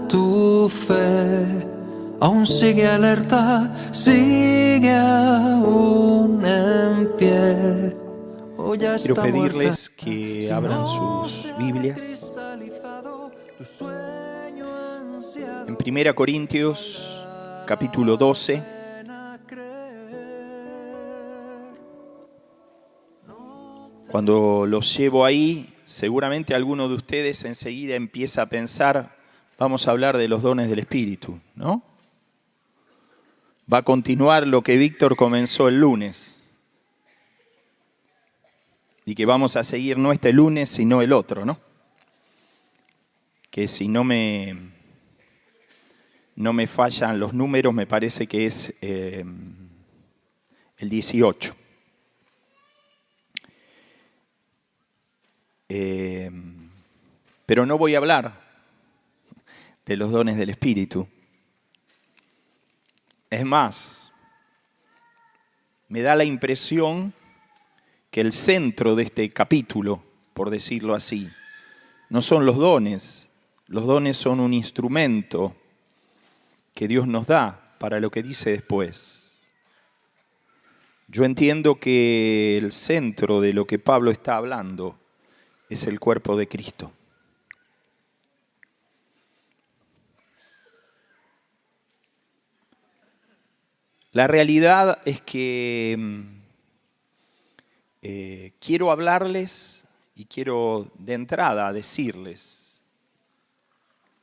tu fe aún sigue alerta, sigue aún en pie. Quiero pedirles que abran sus Biblias en 1 Corintios capítulo 12. Cuando los llevo ahí, seguramente alguno de ustedes enseguida empieza a pensar, vamos a hablar de los dones del Espíritu, ¿no? Va a continuar lo que Víctor comenzó el lunes. Y que vamos a seguir no este lunes, sino el otro, ¿no? Que si no me fallan los números, me parece que es el 18. Pero no voy a hablar de los dones del Espíritu. Es más, me da la impresión que el centro de este capítulo, por decirlo así, no son los dones. Los dones son un instrumento que Dios nos da para lo que dice después. Yo entiendo que el centro de lo que Pablo está hablando es el cuerpo de Cristo. La realidad es que quiero hablarles y quiero de entrada decirles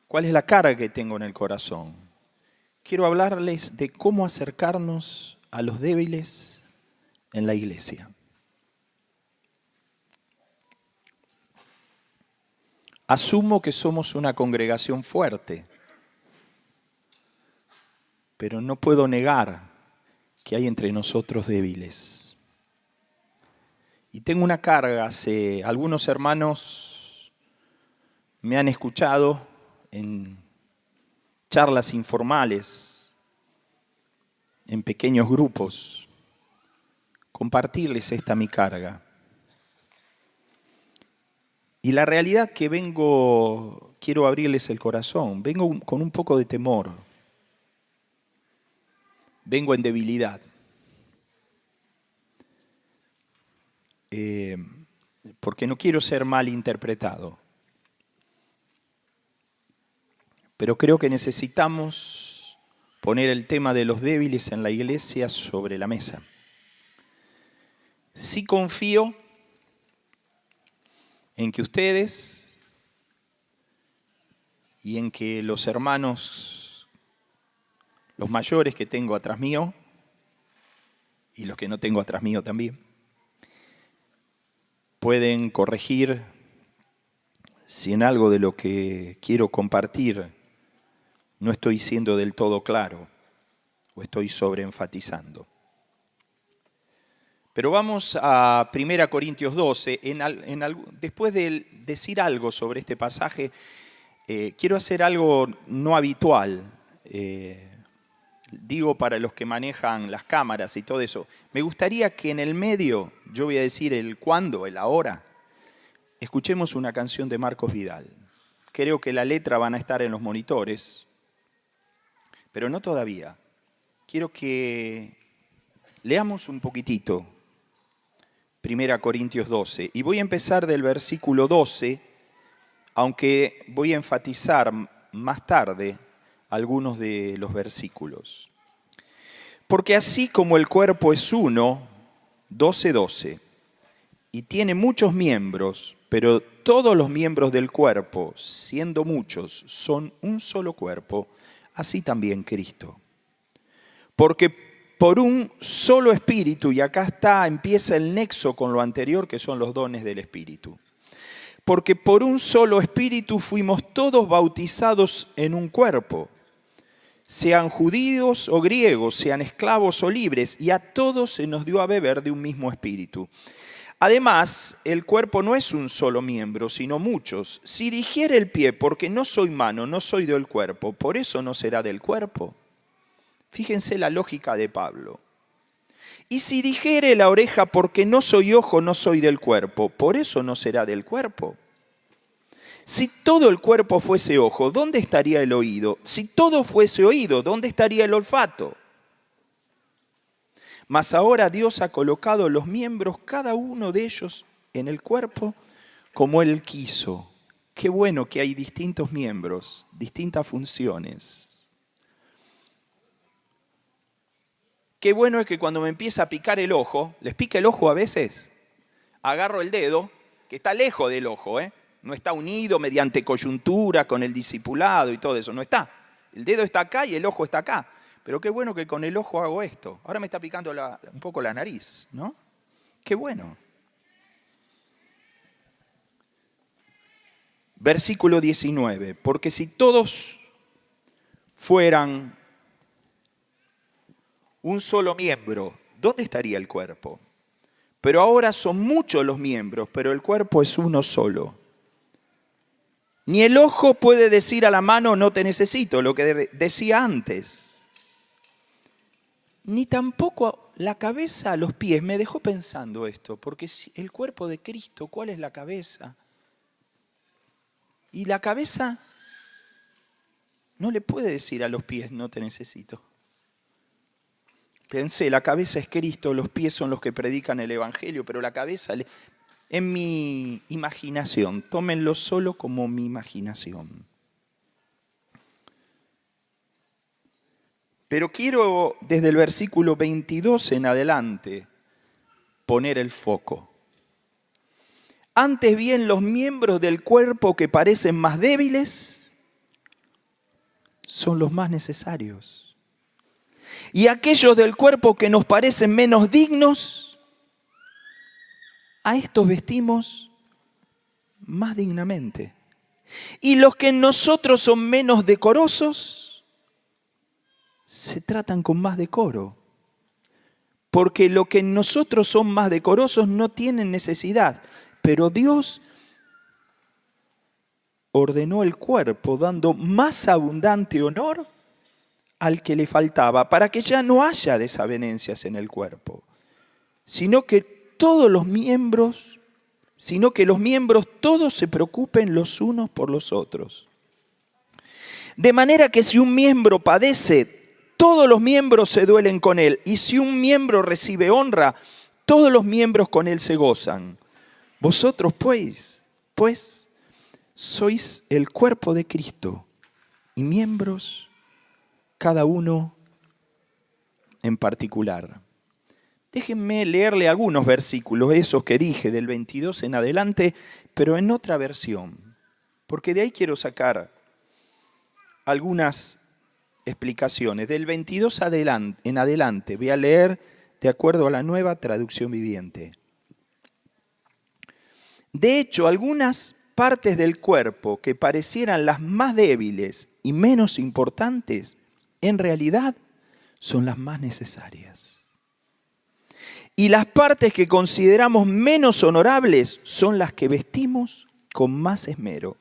cuál es la carga que tengo en el corazón. Quiero hablarles de cómo acercarnos a los débiles en la iglesia. Asumo que somos una congregación fuerte, pero no puedo negar que hay entre nosotros débiles. Y tengo una carga, algunos hermanos me han escuchado en charlas informales, en pequeños grupos, compartirles esta mi carga. Y la realidad que quiero abrirles el corazón, vengo con un poco de temor, vengo en debilidad. Porque no quiero ser mal interpretado. Pero creo que necesitamos poner el tema de los débiles en la iglesia sobre la mesa. Sí confío en que ustedes y en que los hermanos, los mayores que tengo atrás mío y los que no tengo atrás mío también, pueden corregir si en algo de lo que quiero compartir no estoy siendo del todo claro o estoy sobreenfatizando. Pero vamos a 1 Corintios 12. Después de decir algo sobre este pasaje, quiero hacer algo no habitual. Digo para los que manejan las cámaras y todo eso. Me gustaría que en el medio, yo voy a decir el cuándo, el ahora, escuchemos una canción de Marcos Vidal. Creo que la letra van a estar en los monitores, pero no todavía. Quiero que leamos un poquitito 1 Corintios 12. Y voy a empezar del versículo 12, aunque voy a enfatizar más tarde algunos de los versículos. Porque así como el cuerpo es uno, 12, y tiene muchos miembros, pero todos los miembros del cuerpo, siendo muchos, son un solo cuerpo, así también Cristo. Porque por un solo espíritu, y acá empieza el nexo con lo anterior, que son los dones del Espíritu. Porque por un solo espíritu fuimos todos bautizados en un cuerpo, sean judíos o griegos, sean esclavos o libres, y a todos se nos dio a beber de un mismo espíritu. Además, el cuerpo no es un solo miembro, sino muchos. Si dijere el pie, porque no soy mano, no soy del cuerpo, por eso no será del cuerpo. Fíjense la lógica de Pablo. Y si dijere la oreja, porque no soy ojo, no soy del cuerpo, por eso no será del cuerpo. Si todo el cuerpo fuese ojo, ¿dónde estaría el oído? Si todo fuese oído, ¿dónde estaría el olfato? Mas ahora Dios ha colocado los miembros, cada uno de ellos, en el cuerpo como Él quiso. Qué bueno que hay distintos miembros, distintas funciones. Qué bueno es que cuando me empieza a picar el ojo, ¿les pica el ojo a veces? Agarro el dedo, que está lejos del ojo, no está unido mediante coyuntura con el discipulado y todo eso, no está. El dedo está acá y el ojo está acá. Pero qué bueno que con el ojo hago esto. Ahora me está picando un poco la nariz, ¿no? Qué bueno. Versículo 19. Porque si todos fueran un solo miembro, ¿dónde estaría el cuerpo? Pero ahora son muchos los miembros, pero el cuerpo es uno solo. Ni el ojo puede decir a la mano, no te necesito, lo que decía antes. Ni tampoco la cabeza a los pies. Me dejó pensando esto, porque el cuerpo de Cristo, ¿cuál es la cabeza? Y la cabeza no le puede decir a los pies, no te necesito. Pensé, la cabeza es Cristo, los pies son los que predican el Evangelio, pero la cabeza, en mi imaginación, tómenlo solo como mi imaginación. Pero quiero desde el versículo 22 en adelante poner el foco. Antes bien, los miembros del cuerpo que parecen más débiles son los más necesarios. Y aquellos del cuerpo que nos parecen menos dignos, a estos vestimos más dignamente. Y los que en nosotros son menos decorosos, se tratan con más decoro. Porque lo que en nosotros son más decorosos no tienen necesidad. Pero Dios ordenó el cuerpo dando más abundante honor al que le faltaba, para que ya no haya desavenencias en el cuerpo, sino que los miembros todos se preocupen los unos por los otros. De manera que si un miembro padece, todos los miembros se duelen con él, y si un miembro recibe honra, todos los miembros con él se gozan. Vosotros pues, sois el cuerpo de Cristo, y miembros cada uno en particular. Déjenme leerle algunos versículos, esos que dije, del 22 en adelante, pero en otra versión, porque de ahí quiero sacar algunas explicaciones. Del 22 en adelante voy a leer de acuerdo a la Nueva Traducción Viviente. De hecho, algunas partes del cuerpo que parecieran las más débiles y menos importantes, en realidad son las más necesarias. Y las partes que consideramos menos honorables son las que vestimos con más esmero.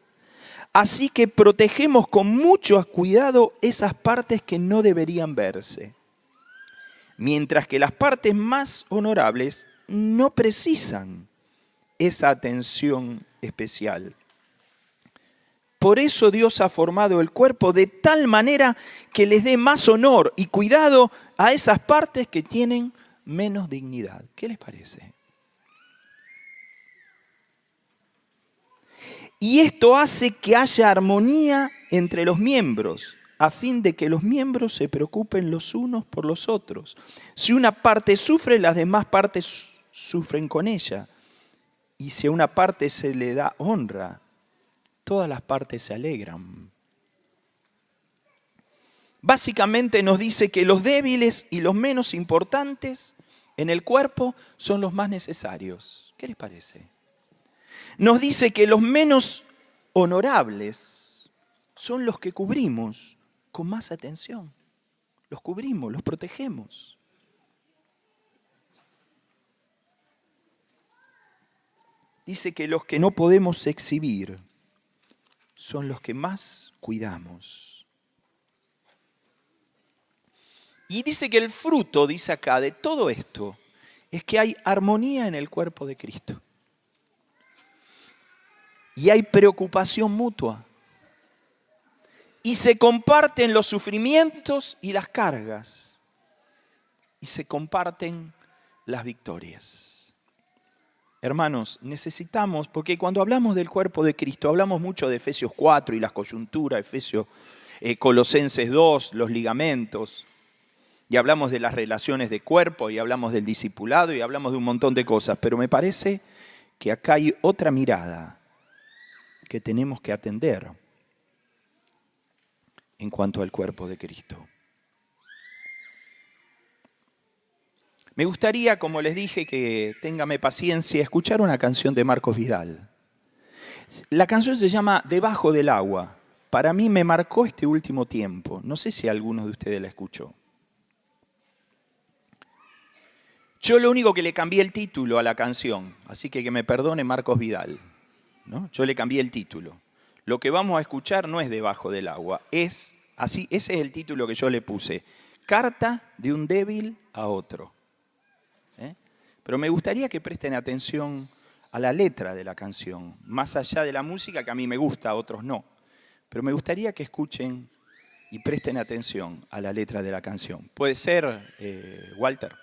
Así que protegemos con mucho cuidado esas partes que no deberían verse, mientras que las partes más honorables no precisan esa atención especial. Por eso Dios ha formado el cuerpo de tal manera que les dé más honor y cuidado a esas partes que tienen menos dignidad. ¿Qué les parece? Y esto hace que haya armonía entre los miembros, a fin de que los miembros se preocupen los unos por los otros. Si una parte sufre, las demás partes sufren con ella. Y si a una parte se le da honra, todas las partes se alegran. Básicamente nos dice que los débiles y los menos importantes en el cuerpo son los más necesarios. ¿Qué les parece? Nos dice que los menos honorables son los que cubrimos con más atención. Los cubrimos, los protegemos. Dice que los que no podemos exhibir son los que más cuidamos. Y dice que el fruto, dice acá, de todo esto, es que hay armonía en el cuerpo de Cristo. y hay preocupación mutua. Y se comparten los sufrimientos y las cargas. Y se comparten las victorias. Hermanos, necesitamos, porque cuando hablamos del cuerpo de Cristo, hablamos mucho de Efesios 4 y las coyunturas, Colosenses 2, los ligamentos, y hablamos de las relaciones de cuerpo, y hablamos del discipulado, y hablamos de un montón de cosas, pero me parece que acá hay otra mirada que tenemos que atender en cuanto al cuerpo de Cristo. Me gustaría, como les dije, que téngame paciencia, escuchar una canción de Marcos Vidal. La canción se llama Debajo del agua. Para mí me marcó este último tiempo. No sé si alguno de ustedes la escuchó. Yo lo único que le cambié el título a la canción, así que me perdone Marcos Vidal, ¿no? Yo le cambié el título. Lo que vamos a escuchar no es Debajo del agua, es así, ese es el título que yo le puse. Carta de un débil a otro. Pero me gustaría que presten atención a la letra de la canción, más allá de la música que a mí me gusta, a otros no. Pero me gustaría que escuchen y presten atención a la letra de la canción. ¿Puede ser, Walter?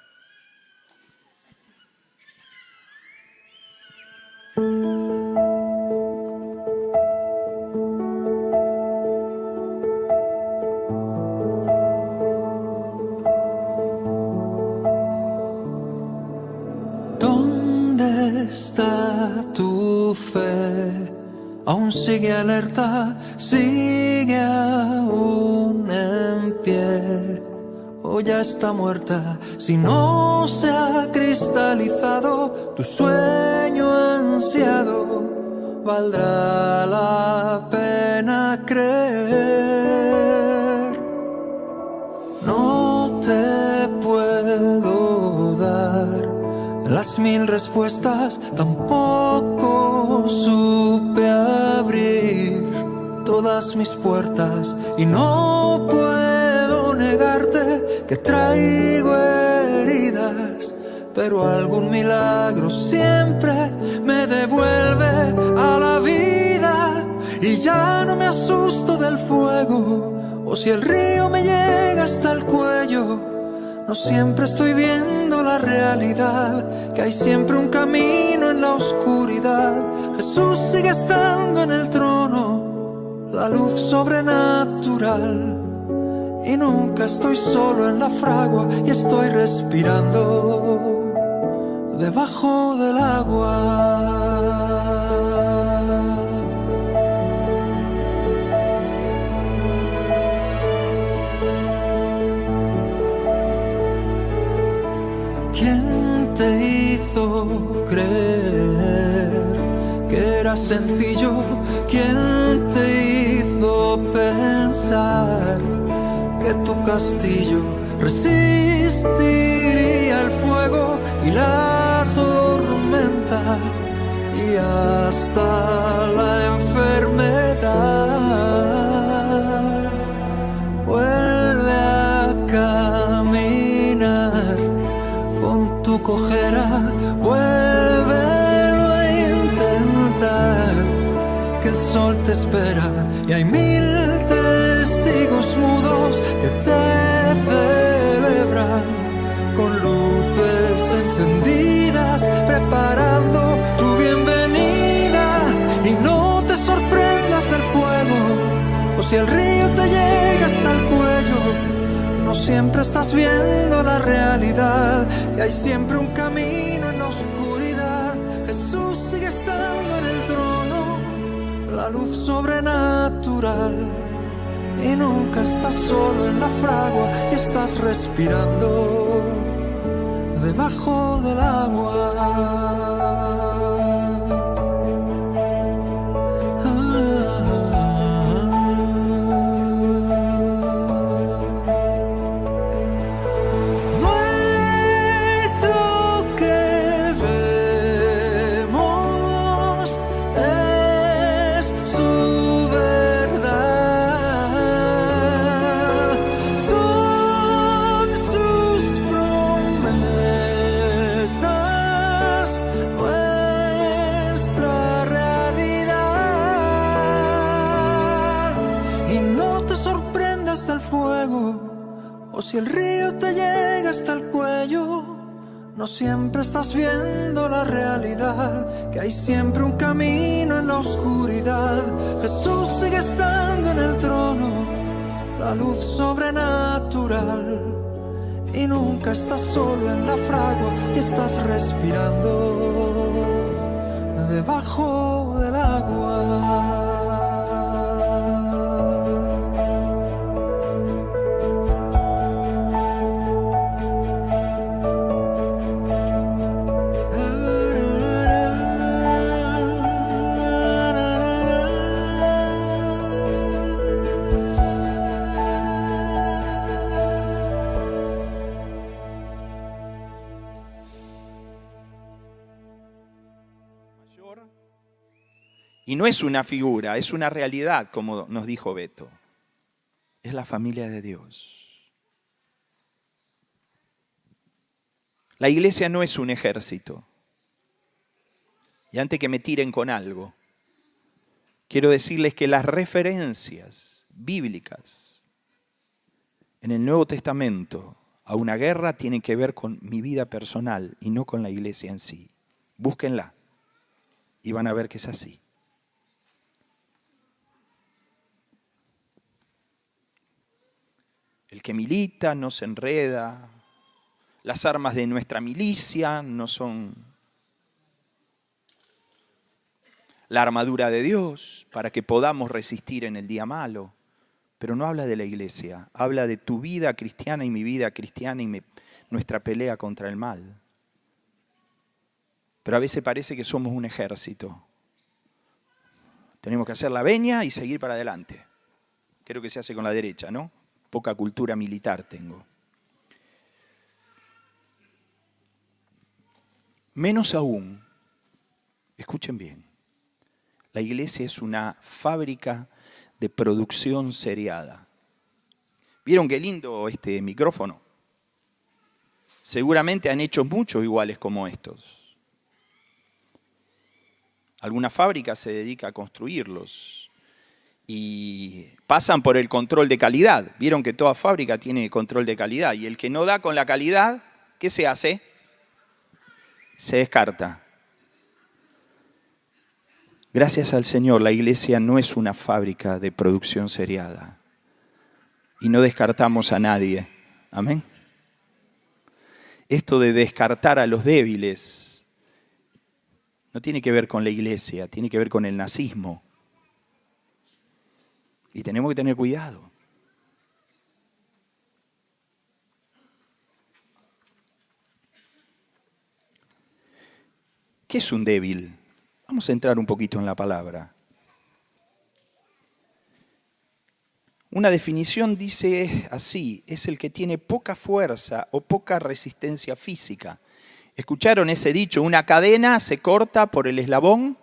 ¿Dónde está tu fe? Aún sigue alerta, sigue aún en pie. O ya está muerta, si no se ha cristalizado tu sueño ansiado, valdrá la pena creer. No te puedo dar las 1000 respuestas, tampoco supe abrir todas mis puertas, y no puedo negarte que traigo heridas, pero algún milagro siempre me devuelve a la vida, y ya no me asusto del fuego, o si el río me llega hasta el cuello. No siempre estoy viendo la realidad, que hay siempre un camino en la oscuridad. Jesús sigue estando en el trono, la luz sobrenatural. Y nunca estoy solo en la fragua, y estoy respirando debajo del agua. ¿Quién te hizo creer que era sencillo? ¿Quién te hizo pensar que tu castillo resistiría el fuego y la tormenta y hasta la enfermedad? Vuelve a caminar con tu cojera, vuélvelo a intentar, que el sol te espera y hay 1000 testigos mudos que te celebran, con luces encendidas preparando tu bienvenida. Y no te sorprendas del fuego, o si el río te llega hasta el cuello. No siempre estás viendo la realidad, y hay siempre un camino en la oscuridad. Jesús sigue estando en el trono, la luz sobrenatural. Y nunca estás solo en la fragua, y estás respirando debajo del agua. sorprende hasta el fuego, o si el río te llega hasta el cuello, no siempre estás viendo la realidad, que hay siempre un camino en la oscuridad. Jesús sigue estando en el trono, la luz sobrenatural, y nunca estás solo en la fragua y estás respirando debajo del agua. Y no es una figura, es una realidad, como nos dijo Beto. Es la familia de Dios. La iglesia no es un ejército. Y antes que me tiren con algo, quiero decirles que las referencias bíblicas en el Nuevo Testamento a una guerra tienen que ver con mi vida personal y no con la iglesia en sí. Búsquenla y van a ver que es así. El que milita no se enreda. Las armas de nuestra milicia no son la armadura de Dios para que podamos resistir en el día malo. Pero no habla de la iglesia, habla de tu vida cristiana y mi vida cristiana y nuestra pelea contra el mal. Pero a veces parece que somos un ejército. Tenemos que hacer la veña y seguir para adelante. Creo que se hace con la derecha, ¿no? Poca cultura militar tengo. Menos aún, escuchen bien, la iglesia es una fábrica de producción seriada. ¿Vieron qué lindo este micrófono? Seguramente han hecho muchos iguales como estos. Alguna fábrica se dedica a construirlos y pasan por el control de calidad. Vieron que toda fábrica tiene control de calidad y el que no da con la calidad, ¿qué se hace? Se descarta. Gracias al Señor, la iglesia no es una fábrica de producción seriada y no descartamos a nadie. Amén. Esto de descartar a los débiles no tiene que ver con la iglesia, tiene que ver con el nazismo. Y tenemos que tener cuidado. ¿Qué es un débil? Vamos a entrar un poquito en la palabra. Una definición dice así, es el que tiene poca fuerza o poca resistencia física. ¿Escucharon ese dicho? Una cadena se corta por el eslabón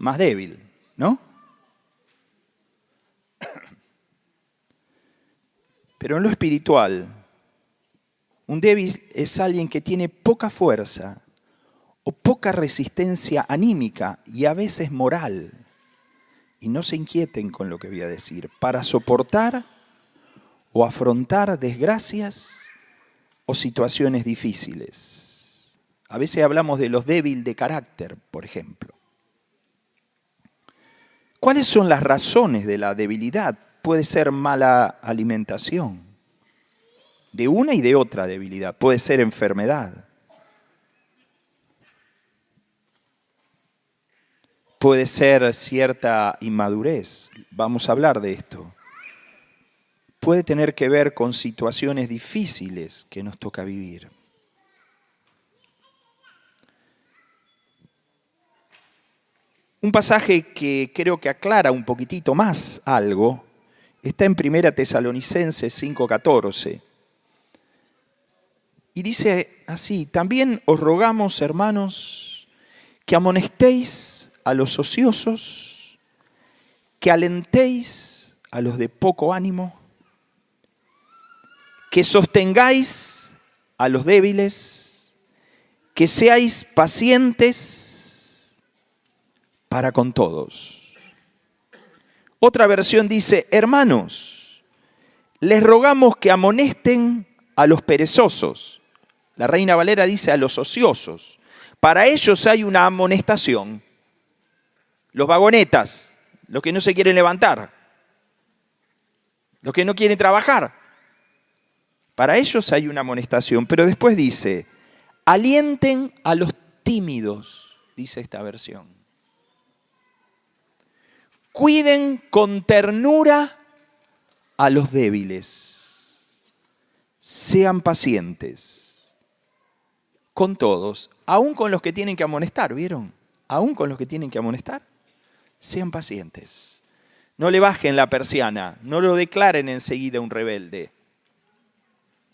más débil, ¿no? Pero en lo espiritual, un débil es alguien que tiene poca fuerza o poca resistencia anímica y a veces moral. Y no se inquieten con lo que voy a decir, para soportar o afrontar desgracias o situaciones difíciles. A veces hablamos de los débiles de carácter, por ejemplo. ¿Cuáles son las razones de la debilidad? Puede ser mala alimentación, de una y de otra debilidad. Puede ser enfermedad. Puede ser cierta inmadurez. Vamos a hablar de esto. Puede tener que ver con situaciones difíciles que nos toca vivir. Un pasaje que creo que aclara un poquitito más algo está en 1 Tesalonicenses 5:14. Y dice así: también os rogamos, hermanos, que amonestéis a los ociosos, que alentéis a los de poco ánimo, que sostengáis a los débiles, que seáis pacientes para con todos. Otra versión dice, hermanos, les rogamos que amonesten a los perezosos. La Reina Valera dice a los ociosos. Para ellos hay una amonestación. Los vagonetas, los que no se quieren levantar, los que no quieren trabajar. Para ellos hay una amonestación. Pero después dice, alienten a los tímidos, dice esta versión. Cuiden con ternura a los débiles. Sean pacientes con todos, aún con los que tienen que amonestar, ¿vieron? Aún con los que tienen que amonestar. Sean pacientes. No le bajen la persiana, no lo declaren enseguida un rebelde.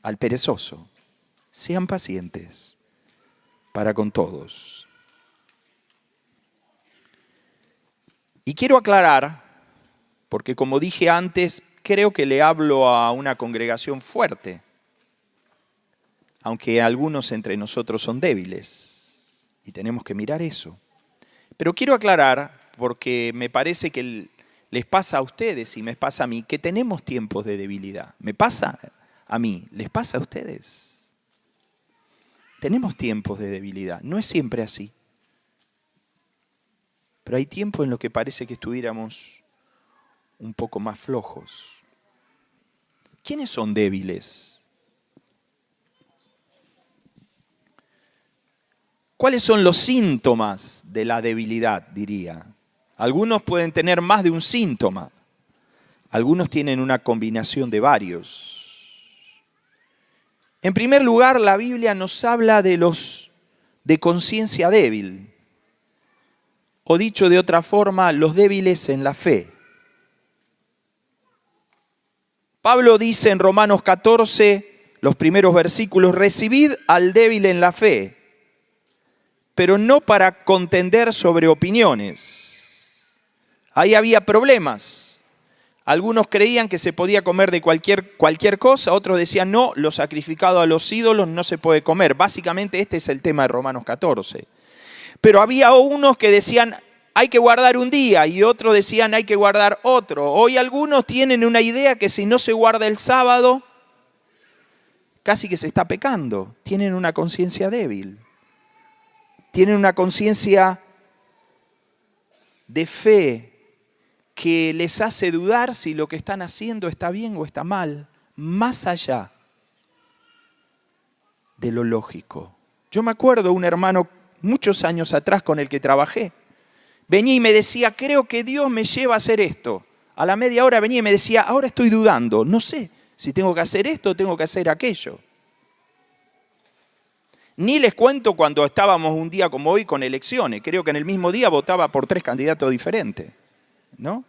Al perezoso, sean pacientes para con todos. Y quiero aclarar, porque como dije antes, creo que le hablo a una congregación fuerte, aunque algunos entre nosotros son débiles, y tenemos que mirar eso. Pero quiero aclarar, porque me parece que les pasa a ustedes y me pasa a mí, que tenemos tiempos de debilidad. Me pasa a mí, les pasa a ustedes. Tenemos tiempos de debilidad, no es siempre así. Pero hay tiempos en los que parece que estuviéramos un poco más flojos. ¿Quiénes son débiles? ¿Cuáles son los síntomas de la debilidad, diría? Algunos pueden tener más de un síntoma. Algunos tienen una combinación de varios. En primer lugar, la Biblia nos habla de los de conciencia débil. O dicho de otra forma, los débiles en la fe. Pablo dice en Romanos 14, los primeros versículos, recibid al débil en la fe, pero no para contender sobre opiniones. Ahí había problemas. Algunos creían que se podía comer de cualquier cosa, otros decían no, lo sacrificado a los ídolos no se puede comer. Básicamente este es el tema de Romanos 14. Pero había unos que decían hay que guardar un día y otros decían hay que guardar otro. Hoy algunos tienen una idea que si no se guarda el sábado, casi que se está pecando. Tienen una conciencia débil. Tienen una conciencia de fe que les hace dudar si lo que están haciendo está bien o está mal, más allá de lo lógico. Yo me acuerdo un hermano muchos años atrás con el que trabajé. Venía y me decía, creo que Dios me lleva a hacer esto. A la media hora venía y me decía, ahora estoy dudando, no sé si tengo que hacer esto o tengo que hacer aquello. Ni les cuento cuando estábamos un día como hoy con elecciones. Creo que en el mismo día votaba por 3 candidatos diferentes, ¿no?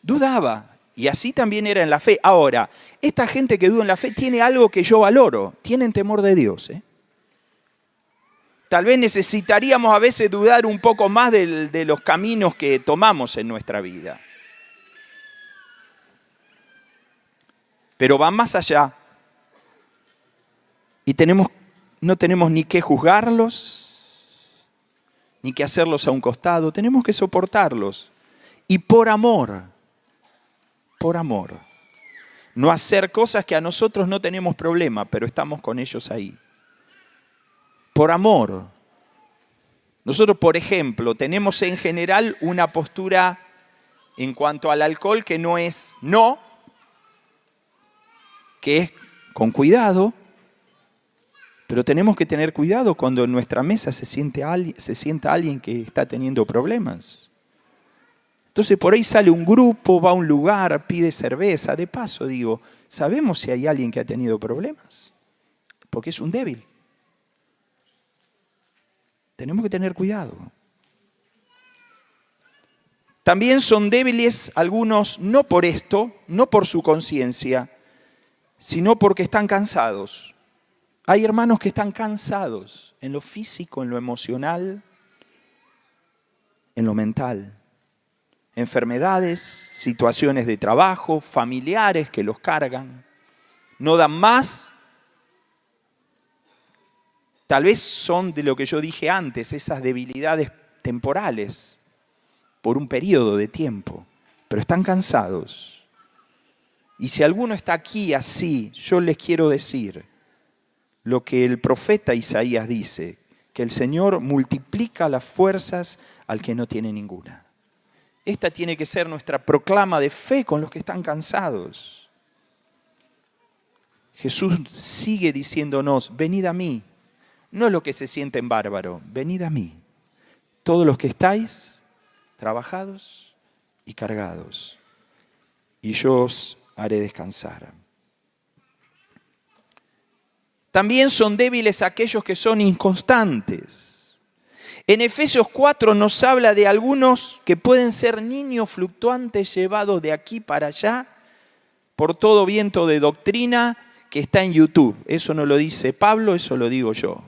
Dudaba. Y así también era en la fe. Ahora, esta gente que duda en la fe tiene algo que yo valoro. Tienen temor de Dios, ¿eh? Tal vez necesitaríamos a veces dudar un poco más de los caminos que tomamos en nuestra vida. Pero van más allá. Y no tenemos ni que juzgarlos, ni que hacerlos a un costado. Tenemos que soportarlos. Y por amor, no hacer cosas que a nosotros no tenemos problema, pero estamos con ellos ahí. Por amor. Nosotros, por ejemplo, tenemos en general una postura en cuanto al alcohol que no es no, que es con cuidado, pero tenemos que tener cuidado cuando en nuestra mesa se sienta alguien que está teniendo problemas. Entonces por ahí sale un grupo, va a un lugar, pide cerveza. De paso digo, ¿sabemos si hay alguien que ha tenido problemas? Porque es un débil. Tenemos que tener cuidado. También son débiles algunos, no por esto, no por su conciencia, sino porque están cansados. Hay hermanos que están cansados en lo físico, en lo emocional, en lo mental. Enfermedades, situaciones de trabajo, familiares que los cargan, no dan más. Tal vez son de lo que yo dije antes, esas debilidades temporales, por un periodo de tiempo, pero están cansados. Y si alguno está aquí así, yo les quiero decir lo que el profeta Isaías dice, que el Señor multiplica las fuerzas al que no tiene ninguna. Esta tiene que ser nuestra proclama de fe con los que están cansados. Jesús sigue diciéndonos, venid a mí, no los que se sienten bárbaros, venid a mí, todos los que estáis trabajados y cargados, y yo os haré descansar. También son débiles aquellos que son inconstantes. En Efesios 4 nos habla de algunos que pueden ser niños fluctuantes llevados de aquí para allá por todo viento de doctrina que está en YouTube. Eso no lo dice Pablo, eso lo digo yo.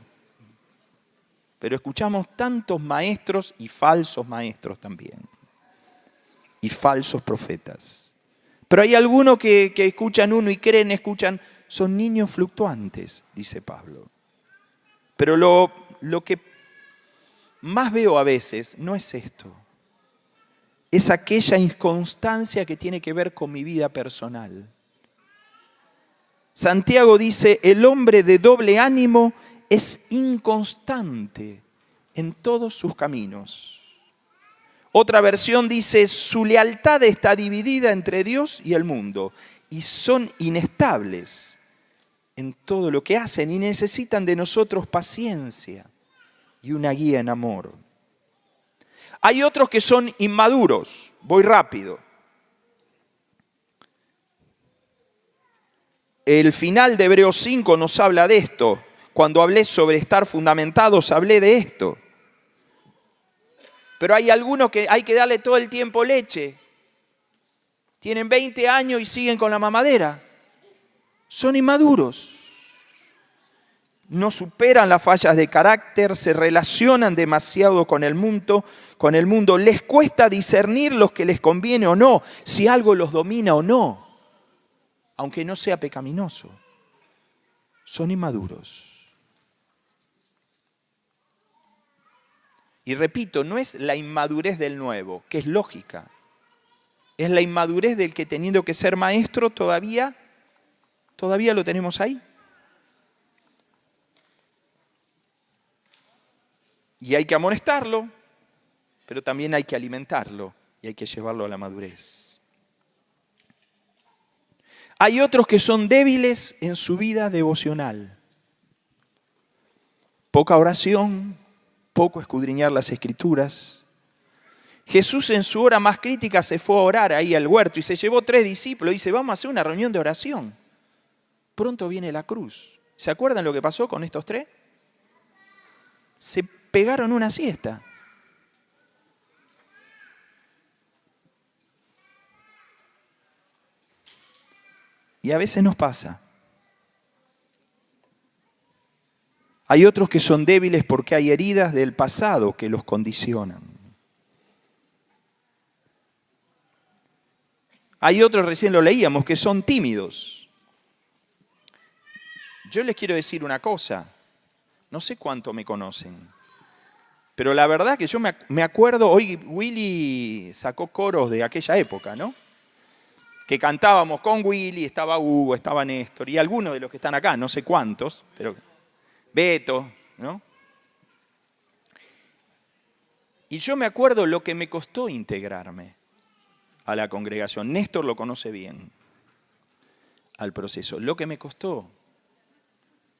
Pero escuchamos tantos maestros y falsos maestros también. Y falsos profetas. Pero hay algunos que escuchan uno y creen, escuchan, son niños fluctuantes, dice Pablo. Pero lo que más veo a veces no es esto. Es aquella inconstancia que tiene que ver con mi vida personal. Santiago dice, el hombre de doble ánimo es inconstante en todos sus caminos. Otra versión dice, su lealtad está dividida entre Dios y el mundo y son inestables en todo lo que hacen y necesitan de nosotros paciencia y una guía en amor. Hay otros que son inmaduros, voy rápido. El final de Hebreos 5 nos habla de esto. Cuando hablé sobre estar fundamentados, hablé de esto. Pero hay algunos que hay que darle todo el tiempo leche. Tienen 20 años y siguen con la mamadera. Son inmaduros. No superan las fallas de carácter, se relacionan demasiado con el mundo. Les cuesta discernir lo que les conviene o no, si algo los domina o no, aunque no sea pecaminoso. Son inmaduros. Y repito, no es la inmadurez del nuevo, que es lógica. Es la inmadurez del que teniendo que ser maestro todavía lo tenemos ahí. Y hay que amonestarlo, pero también hay que alimentarlo y hay que llevarlo a la madurez. Hay otros que son débiles en su vida devocional. Poca oración, poco escudriñar las Escrituras. Jesús en su hora más crítica se fue a orar ahí al huerto y se llevó 3 discípulos y dice, vamos a hacer una reunión de oración. Pronto viene la cruz. ¿Se acuerdan lo que pasó con estos 3? Se pegaron una siesta. Y a veces nos pasa. Hay otros que son débiles porque hay heridas del pasado que los condicionan. Hay otros, recién lo leíamos, que son tímidos. Yo les quiero decir una cosa. No sé cuánto me conocen. Pero la verdad que yo me acuerdo, hoy Willy sacó coros de aquella época, ¿no? Que cantábamos con Willy, estaba Hugo, estaba Néstor y algunos de los que están acá, no sé cuántos, pero Beto, ¿no? Y yo me acuerdo lo que me costó integrarme a la congregación. Néstor lo conoce bien, al proceso. Lo que me costó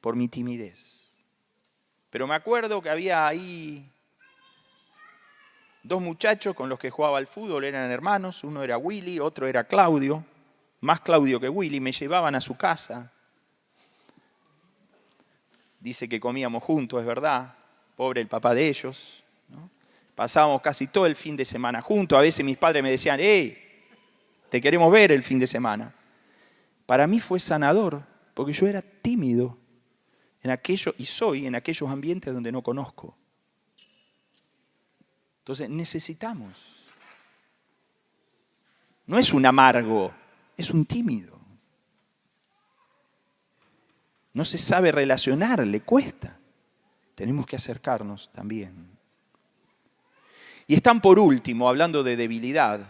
por mi timidez. Pero me acuerdo que había ahí 2 muchachos con los que jugaba al fútbol, eran hermanos, uno era Willy, otro era Claudio, más Claudio que Willy, me llevaban a su casa. Dice que comíamos juntos, es verdad, pobre el papá de ellos, ¿no? Pasábamos casi todo el fin de semana juntos, a veces mis padres me decían, te queremos ver el fin de semana. Para mí fue sanador, porque yo era tímido en aquello, y soy en aquellos ambientes donde no conozco. Entonces necesitamos. No es un amargo, es un tímido. No se sabe relacionar, le cuesta. Tenemos que acercarnos también. Y están por último, hablando de debilidad,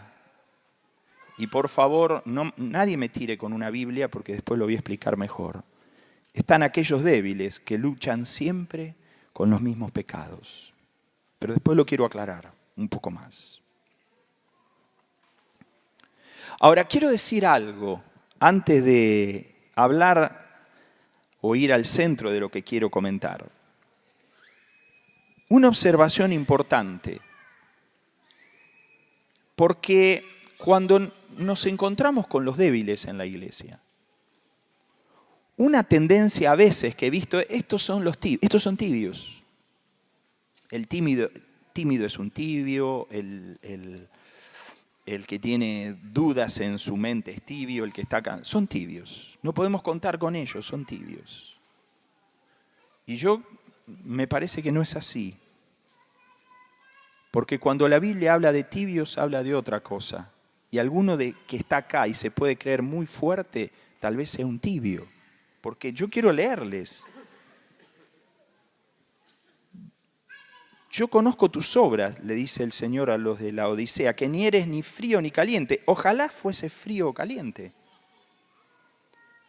Y por favor, nadie me tire con una Biblia porque después lo voy a explicar mejor. Están aquellos débiles que luchan siempre con los mismos pecados. Pero después lo quiero aclarar un poco más. Ahora, quiero decir algo antes de hablar o ir al centro de lo que quiero comentar. Una observación importante, porque cuando nos encontramos con los débiles en la iglesia, una tendencia a veces que he visto, estos son tibios. El tímido es un tibio, el que tiene dudas en su mente es tibio, el que está acá, son tibios. No podemos contar con ellos, son tibios. Y me parece que no es así. Porque cuando la Biblia habla de tibios, habla de otra cosa. Y alguno que está acá y se puede creer muy fuerte, tal vez sea un tibio. Porque yo quiero leerles. Yo conozco tus obras, le dice el Señor a los de la Odisea, que ni eres ni frío ni caliente. Ojalá fuese frío o caliente.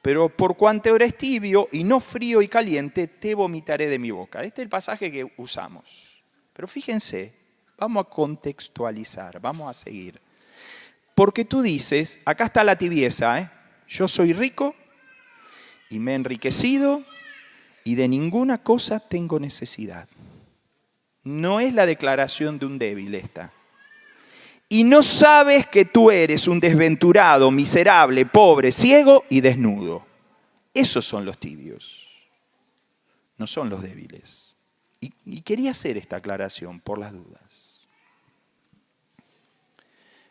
Pero por cuanto eres tibio y no frío y caliente, te vomitaré de mi boca. Este es el pasaje que usamos. Pero fíjense, vamos a contextualizar, vamos a seguir. Porque tú dices, acá está la tibieza, yo soy rico y me he enriquecido y de ninguna cosa tengo necesidad. No es la declaración de un débil esta. Y no sabes que tú eres un desventurado, miserable, pobre, ciego y desnudo. Esos son los tibios, no son los débiles. Y quería hacer esta aclaración por las dudas.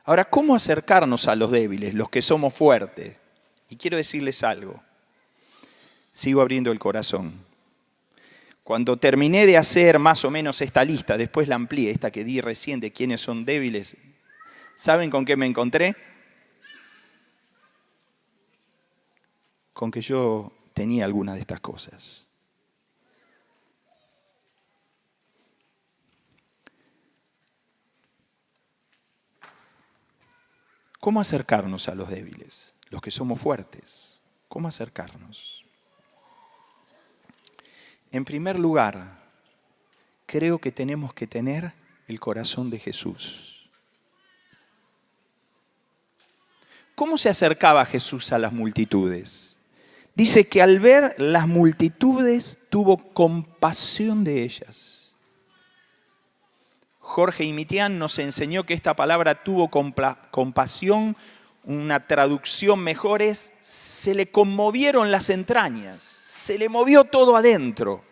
Ahora, ¿cómo acercarnos a los débiles, los que somos fuertes? Y quiero decirles algo. Sigo abriendo el corazón. Cuando terminé de hacer más o menos esta lista, después la amplié, esta que di recién de quiénes son débiles, ¿saben con qué me encontré? Con que yo tenía alguna de estas cosas. ¿Cómo acercarnos a los débiles, los que somos fuertes? ¿Cómo acercarnos? En primer lugar, creo que tenemos que tener el corazón de Jesús. ¿Cómo se acercaba Jesús a las multitudes? Dice que al ver las multitudes tuvo compasión de ellas. Jorge Imitián nos enseñó que esta palabra tuvo compasión, una traducción mejor es, se le conmovieron las entrañas, se le movió todo adentro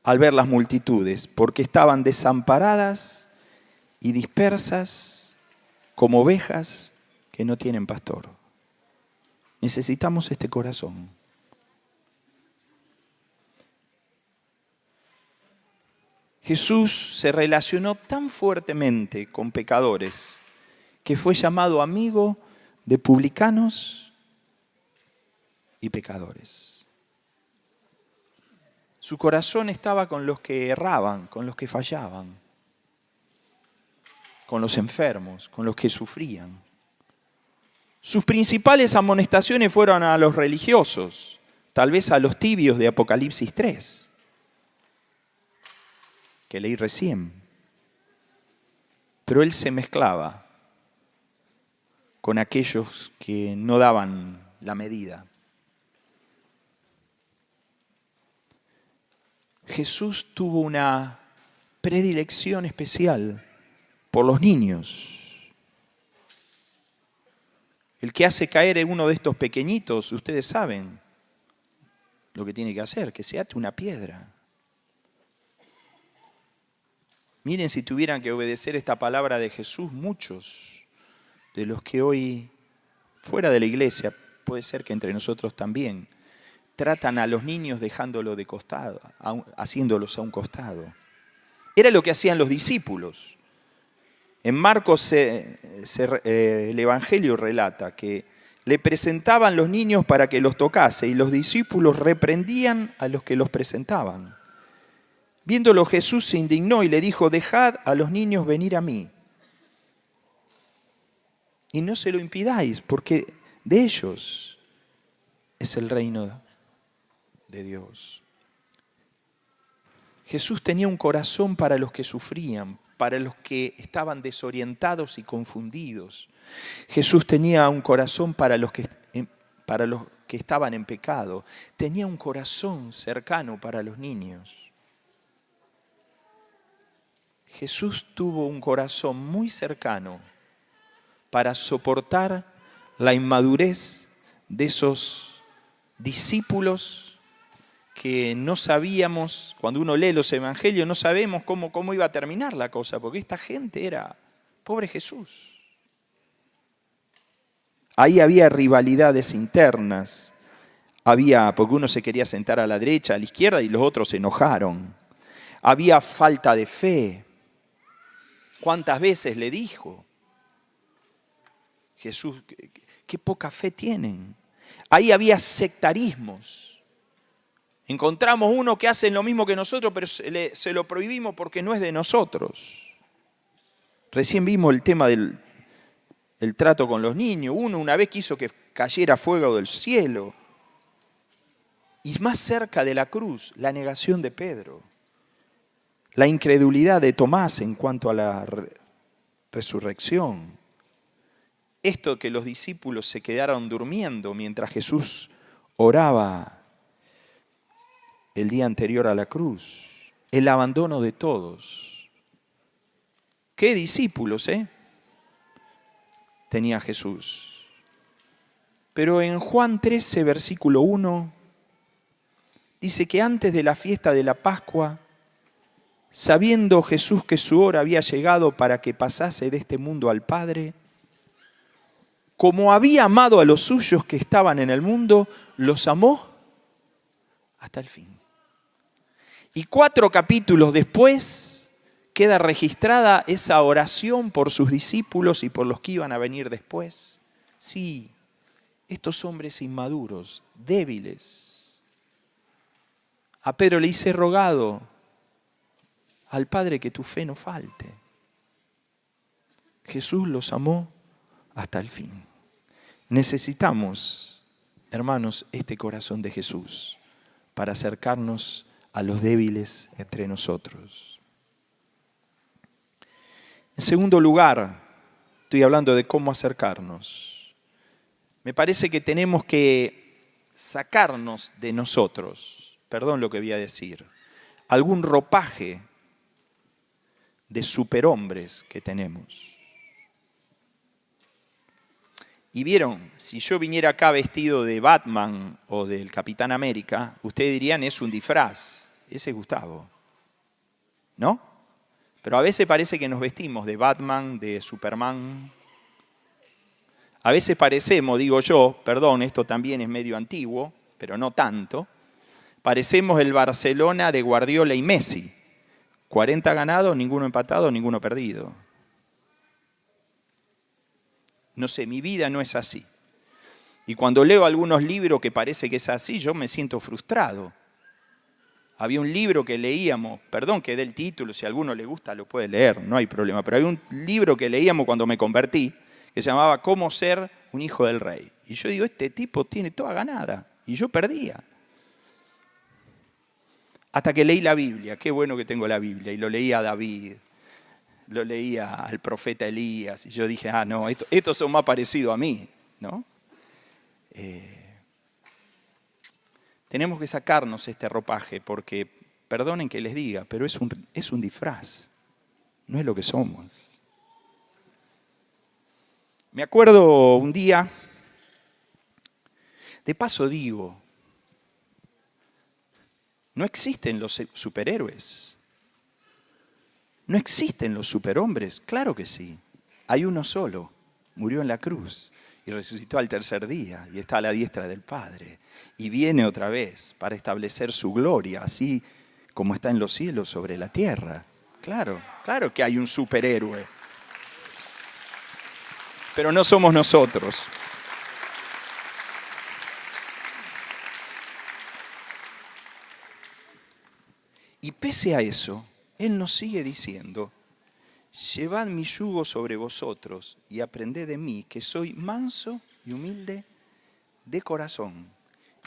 al ver las multitudes, porque estaban desamparadas y dispersas como ovejas que no tienen pastor. Necesitamos este corazón. Jesús se relacionó tan fuertemente con pecadores que fue llamado amigo de publicanos y pecadores. Su corazón estaba con los que erraban, con los que fallaban, con los enfermos, con los que sufrían. Sus principales amonestaciones fueron a los religiosos, tal vez a los tibios de Apocalipsis 3. Que leí recién, pero él se mezclaba con aquellos que no daban la medida. Jesús tuvo una predilección especial por los niños. El que hace caer en uno de estos pequeñitos, ustedes saben lo que tiene que hacer, que se ate una piedra. Miren, si tuvieran que obedecer esta palabra de Jesús, muchos de los que hoy, fuera de la iglesia, puede ser que entre nosotros también, tratan a los niños dejándolo de costado, haciéndolos a un costado. Era lo que hacían los discípulos. En Marcos el Evangelio relata que le presentaban los niños para que los tocase y los discípulos reprendían a los que los presentaban. Viéndolo, Jesús se indignó y le dijo, dejad a los niños venir a mí Y no se lo impidáis, porque de ellos es el reino de Dios. Jesús tenía un corazón para los que sufrían, para los que estaban desorientados y confundidos. Jesús tenía un corazón para los que estaban en pecado. Tenía un corazón cercano para los niños. Jesús tuvo un corazón muy cercano para soportar la inmadurez de esos discípulos que no sabíamos, cuando uno lee los evangelios, no sabemos cómo iba a terminar la cosa, porque esta gente era, pobre Jesús. Ahí había rivalidades internas, porque uno se quería sentar a la derecha, a la izquierda, y los otros se enojaron. Había falta de fe. ¿Cuántas veces le dijo Jesús, qué poca fe tienen? Ahí había sectarismos. Encontramos uno que hace lo mismo que nosotros, pero se lo prohibimos porque no es de nosotros. Recién vimos el tema del trato con los niños. Uno una vez quiso que cayera fuego del cielo. Y más cerca de la cruz, la negación de Pedro. La incredulidad de Tomás en cuanto a la resurrección. Esto que los discípulos se quedaron durmiendo mientras Jesús oraba el día anterior a la cruz. El abandono de todos. ¿Qué discípulos, tenía Jesús? Pero en Juan 13, versículo 1, dice que antes de la fiesta de la Pascua, sabiendo Jesús que su hora había llegado para que pasase de este mundo al Padre, como había amado a los suyos que estaban en el mundo, los amó hasta el fin. Y 4 capítulos después queda registrada esa oración por sus discípulos y por los que iban a venir después. Sí, estos hombres inmaduros, débiles. A Pedro le dice, rogado al Padre que tu fe no falte. Jesús los amó hasta el fin. Necesitamos, hermanos, este corazón de Jesús para acercarnos a los débiles entre nosotros. En segundo lugar, estoy hablando de cómo acercarnos. Me parece que tenemos que sacarnos de nosotros, perdón lo que voy a decir, algún ropaje de superhombres que tenemos. Y vieron, si yo viniera acá vestido de Batman o del Capitán América, ustedes dirían es un disfraz. Ese es Gustavo, ¿no? Pero a veces parece que nos vestimos de Batman, de Superman. A veces parecemos, digo yo, perdón, esto también es medio antiguo, pero no tanto, parecemos el Barcelona de Guardiola y Messi. 40 ganados, ninguno empatado, ninguno perdido. No sé, mi vida no es así. Y cuando leo algunos libros que parece que es así, yo me siento frustrado. Había un libro que leíamos, perdón que dé el título, si a alguno le gusta lo puede leer, no hay problema, pero había un libro que leíamos cuando me convertí, que se llamaba Cómo ser un hijo del rey. Y yo digo, este tipo tiene toda ganada, y yo perdía. Hasta que leí la Biblia, qué bueno que tengo la Biblia, y lo leía a David, lo leía al profeta Elías, y yo dije, no, estos son más parecidos a mí, ¿no? Tenemos que sacarnos este ropaje porque, perdonen que les diga, pero es un disfraz, no es lo que somos. Me acuerdo un día, de paso digo, no existen los superhéroes, no existen los superhombres, claro que sí, hay uno solo, murió en la cruz y resucitó al tercer día y está a la diestra del Padre. Y viene otra vez para establecer su gloria, así como está en los cielos sobre la tierra. Claro, claro que hay un superhéroe. Pero no somos nosotros. Y pese a eso, Él nos sigue diciendo, llevad mi yugo sobre vosotros y aprended de mí, que soy manso y humilde de corazón,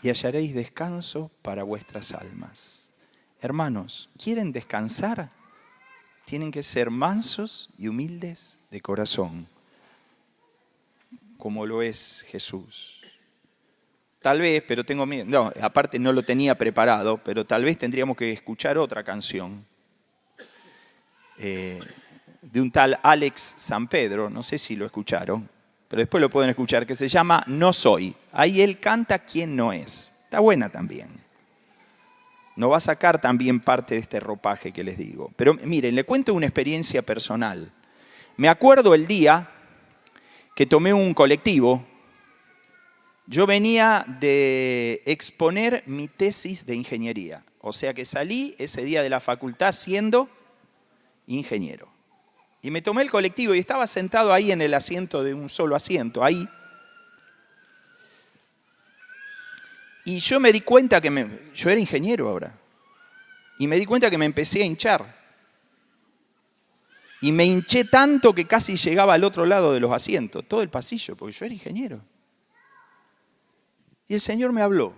y hallaréis descanso para vuestras almas. Hermanos, ¿quieren descansar? Tienen que ser mansos y humildes de corazón, como lo es Jesús. Tal vez, pero tengo miedo, no, aparte no lo tenía preparado, pero tal vez tendríamos que escuchar otra canción de un tal Alex San Pedro, no sé si lo escucharon, pero después lo pueden escuchar, que se llama No Soy. Ahí él canta Quién no es. Está buena también. Nos va a sacar también parte de este ropaje que les digo. Pero miren, le cuento una experiencia personal. Me acuerdo el día que tomé un colectivo. Yo venía de exponer mi tesis de ingeniería. O sea que salí ese día de la facultad siendo ingeniero. Y me tomé el colectivo y estaba sentado ahí en el asiento de un solo asiento, ahí. Y yo me di cuenta que yo era ingeniero ahora. Y me di cuenta que me empecé a hinchar. Y me hinché tanto que casi llegaba al otro lado de los asientos, todo el pasillo, porque yo era ingeniero. Y el Señor me habló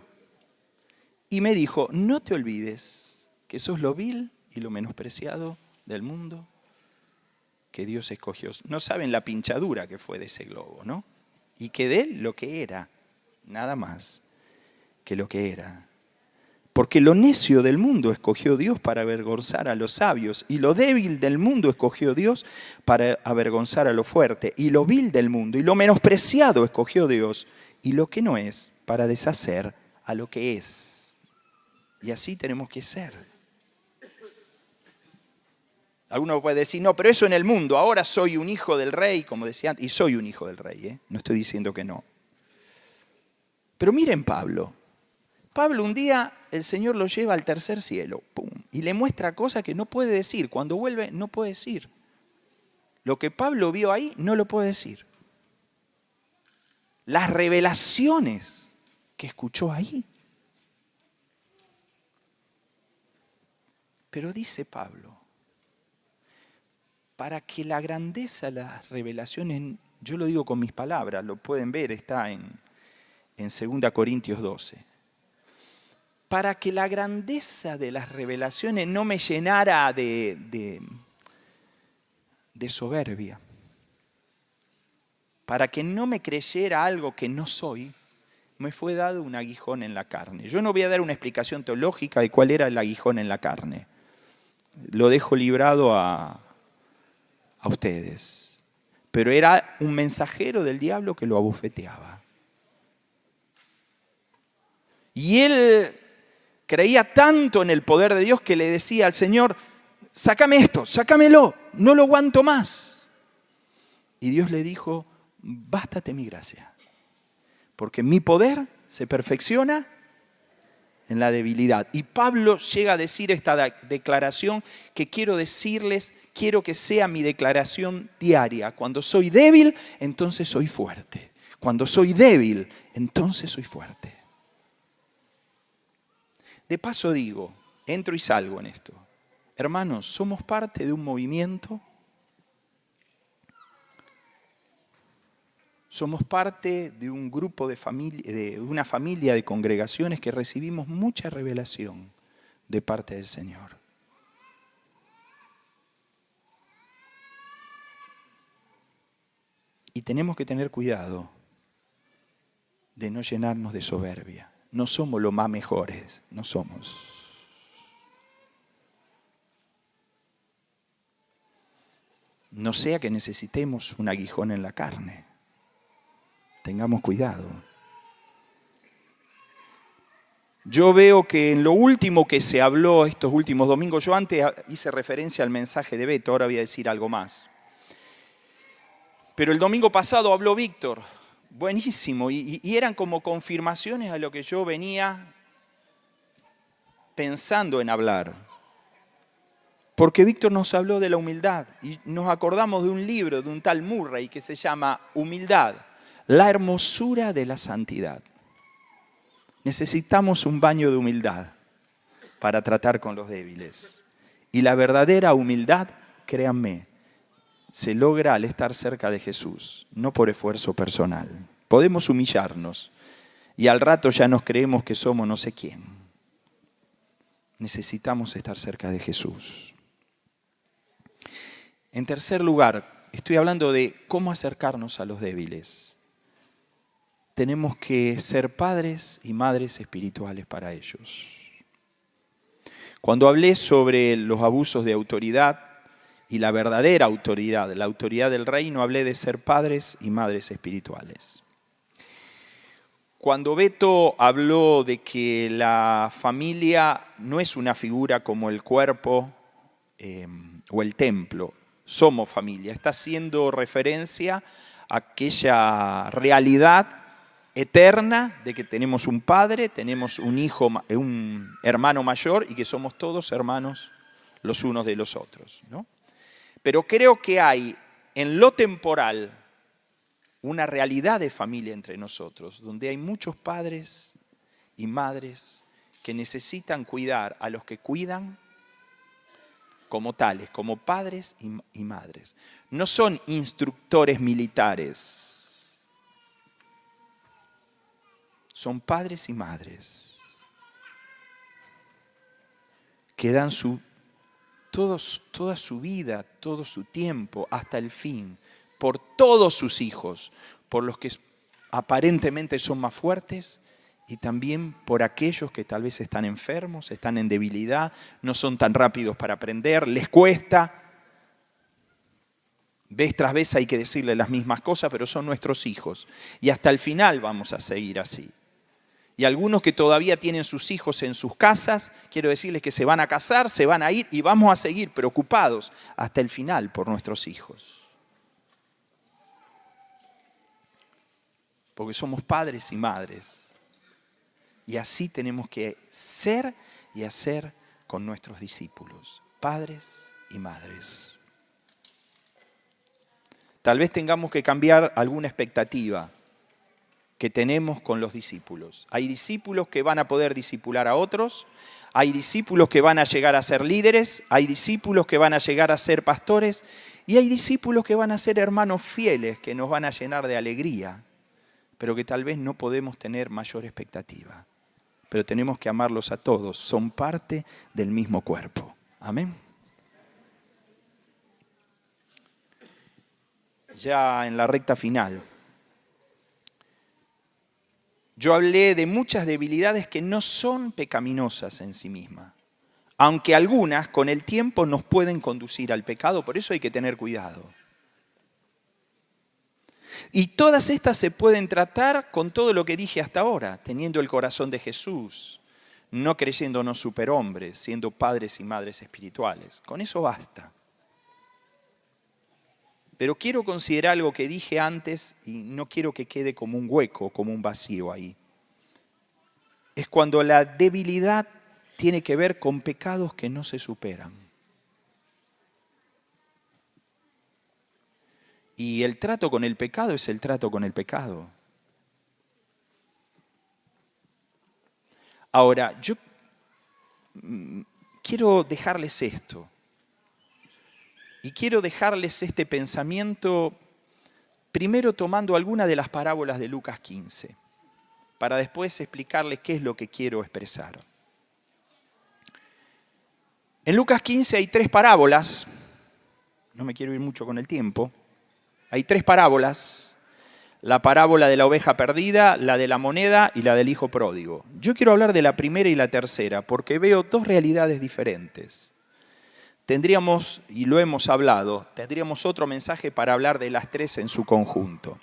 y me dijo, no te olvides que sos lo vil y lo menospreciado del mundo que Dios escogió. No saben la pinchadura que fue de ese globo, ¿no? Y que de él lo que era, nada más que lo que era. Porque lo necio del mundo escogió Dios para avergonzar a los sabios, y lo débil del mundo escogió Dios para avergonzar a lo fuerte, y lo vil del mundo y lo menospreciado escogió Dios, y lo que no es, para deshacer a lo que es. Y así tenemos que ser. Alguno puede decir, no, pero eso en el mundo, ahora soy un hijo del rey, como decía antes, y soy un hijo del rey, no estoy diciendo que no. Pero miren Pablo. Pablo un día, el Señor lo lleva al tercer cielo, ¡pum! Y le muestra cosas que no puede decir. Cuando vuelve, no puede decir. Lo que Pablo vio ahí, no lo puede decir. Las revelaciones que escuchó ahí. Pero dice Pablo, para que la grandeza de las revelaciones, yo lo digo con mis palabras, lo pueden ver, está en 2 Corintios 12. Para que la grandeza de las revelaciones no me llenara de soberbia, para que no me creyera algo que no soy, me fue dado un aguijón en la carne. Yo no voy a dar una explicación teológica de cuál era el aguijón en la carne. Lo dejo librado a ustedes. Pero era un mensajero del diablo que lo abofeteaba. Y él creía tanto en el poder de Dios que le decía al Señor, sácame esto, sácamelo, no lo aguanto más. Y Dios le dijo, bástate mi gracia, porque mi poder se perfecciona en la debilidad. Y Pablo llega a decir esta declaración que quiero decirles, quiero que sea mi declaración diaria. Cuando soy débil, entonces soy fuerte. Cuando soy débil, entonces soy fuerte. De paso digo, entro y salgo en esto. Hermanos, somos parte de un movimiento. Somos parte de un grupo de una familia de congregaciones que recibimos mucha revelación de parte del Señor. Y tenemos que tener cuidado de no llenarnos de soberbia. No somos los más mejores, no somos. No sea que necesitemos un aguijón en la carne. Tengamos cuidado. Yo veo que en lo último que se habló estos últimos domingos, yo antes hice referencia al mensaje de Beto, ahora voy a decir algo más. Pero el domingo pasado habló Víctor, buenísimo, y eran como confirmaciones a lo que yo venía pensando en hablar. Porque Víctor nos habló de la humildad y nos acordamos de un libro de un tal Murray que se llama Humildad. La hermosura de la santidad. Necesitamos un baño de humildad para tratar con los débiles. Y la verdadera humildad, créanme, se logra al estar cerca de Jesús, no por esfuerzo personal. Podemos humillarnos y al rato ya nos creemos que somos no sé quién. Necesitamos estar cerca de Jesús. En tercer lugar, estoy hablando de cómo acercarnos a los débiles. Tenemos que ser padres y madres espirituales para ellos. Cuando hablé sobre los abusos de autoridad y la verdadera autoridad, la autoridad del reino, hablé de ser padres y madres espirituales. Cuando Beto habló de que la familia no es una figura como el cuerpo o el templo, somos familia, está haciendo referencia a aquella realidad eterna de que tenemos un padre, tenemos un hijo, un hermano mayor y que somos todos hermanos los unos de los otros, ¿no? Pero creo que hay en lo temporal una realidad de familia entre nosotros, donde hay muchos padres y madres que necesitan cuidar a los que cuidan como tales, como padres y madres. No son instructores militares, son padres y madres que dan toda su vida, todo su tiempo, hasta el fin, por todos sus hijos, por los que aparentemente son más fuertes y también por aquellos que tal vez están enfermos, están en debilidad, no son tan rápidos para aprender, les cuesta. Vez tras vez hay que decirle las mismas cosas, pero son nuestros hijos. Y hasta el final vamos a seguir así. Y algunos que todavía tienen sus hijos en sus casas, quiero decirles que se van a casar, se van a ir y vamos a seguir preocupados hasta el final por nuestros hijos. Porque somos padres y madres. Y así tenemos que ser y hacer con nuestros discípulos, padres y madres. Tal vez tengamos que cambiar alguna expectativa que tenemos con los discípulos. Hay discípulos que van a poder discipular a otros, hay discípulos que van a llegar a ser líderes, hay discípulos que van a llegar a ser pastores y hay discípulos que van a ser hermanos fieles que nos van a llenar de alegría, pero que tal vez no podemos tener mayor expectativa. Pero tenemos que amarlos a todos, son parte del mismo cuerpo. Amén. Ya en la recta final, yo hablé de muchas debilidades que no son pecaminosas en sí mismas, aunque algunas con el tiempo nos pueden conducir al pecado, por eso hay que tener cuidado. Y todas estas se pueden tratar con todo lo que dije hasta ahora, teniendo el corazón de Jesús, no creyéndonos superhombres, siendo padres y madres espirituales. Con eso basta. Pero quiero considerar algo que dije antes y no quiero que quede como un hueco, como un vacío ahí. Es cuando la debilidad tiene que ver con pecados que no se superan. Y el trato con el pecado es el trato con el pecado. Ahora, yo quiero dejarles esto. Y quiero dejarles este pensamiento, primero tomando alguna de las parábolas de Lucas 15, para después explicarles qué es lo que quiero expresar. En Lucas 15 hay 3 parábolas, no me quiero ir mucho con el tiempo, hay 3 parábolas, la parábola de la oveja perdida, la de la moneda y la del hijo pródigo. Yo quiero hablar de la primera y la tercera, porque veo 2 realidades diferentes. Tendríamos, y lo hemos hablado, tendríamos otro mensaje para hablar de las 3 en su conjunto.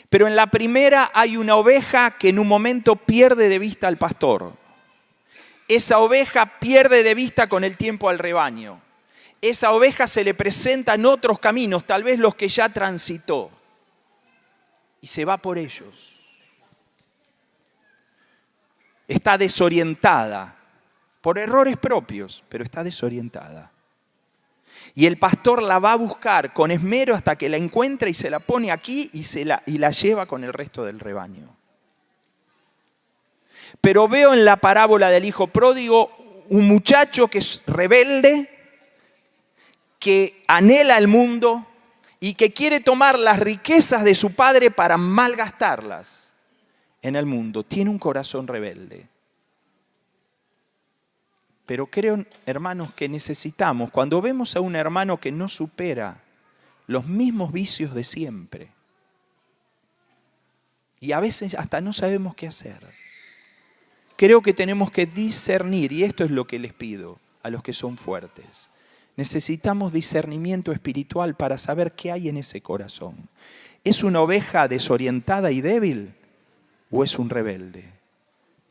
Pero en la primera hay una oveja que en un momento pierde de vista al pastor. Esa oveja pierde de vista con el tiempo al rebaño. Esa oveja se le presentan otros caminos, tal vez los que ya transitó. Y se va por ellos. Está desorientada. Por errores propios, pero está desorientada. Y el pastor la va a buscar con esmero hasta que la encuentra y se la pone aquí y la lleva con el resto del rebaño. Pero veo en la parábola del hijo pródigo un muchacho que es rebelde, que anhela el mundo y que quiere tomar las riquezas de su padre para malgastarlas en el mundo. Tiene un corazón rebelde. Pero creo, hermanos, que necesitamos, cuando vemos a un hermano que no supera los mismos vicios de siempre, y a veces hasta no sabemos qué hacer, creo que tenemos que discernir, y esto es lo que les pido a los que son fuertes. Necesitamos discernimiento espiritual para saber qué hay en ese corazón. ¿Es una oveja desorientada y débil o es un rebelde?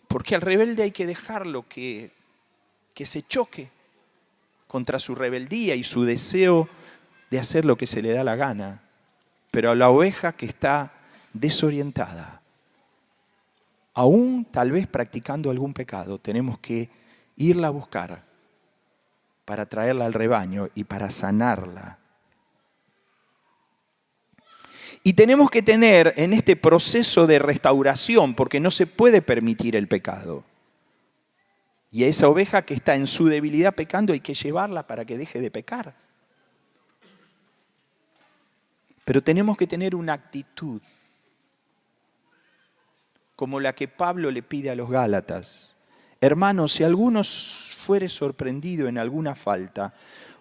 Porque al rebelde hay que dejarlo que se choque contra su rebeldía y su deseo de hacer lo que se le da la gana. Pero a la oveja que está desorientada, aún tal vez practicando algún pecado, tenemos que irla a buscar para traerla al rebaño y para sanarla. Y tenemos que tener en este proceso de restauración, porque no se puede permitir el pecado. Y a esa oveja que está en su debilidad pecando hay que llevarla para que deje de pecar. Pero tenemos que tener una actitud como la que Pablo le pide a los Gálatas. Hermanos, si alguno fuere sorprendido en alguna falta,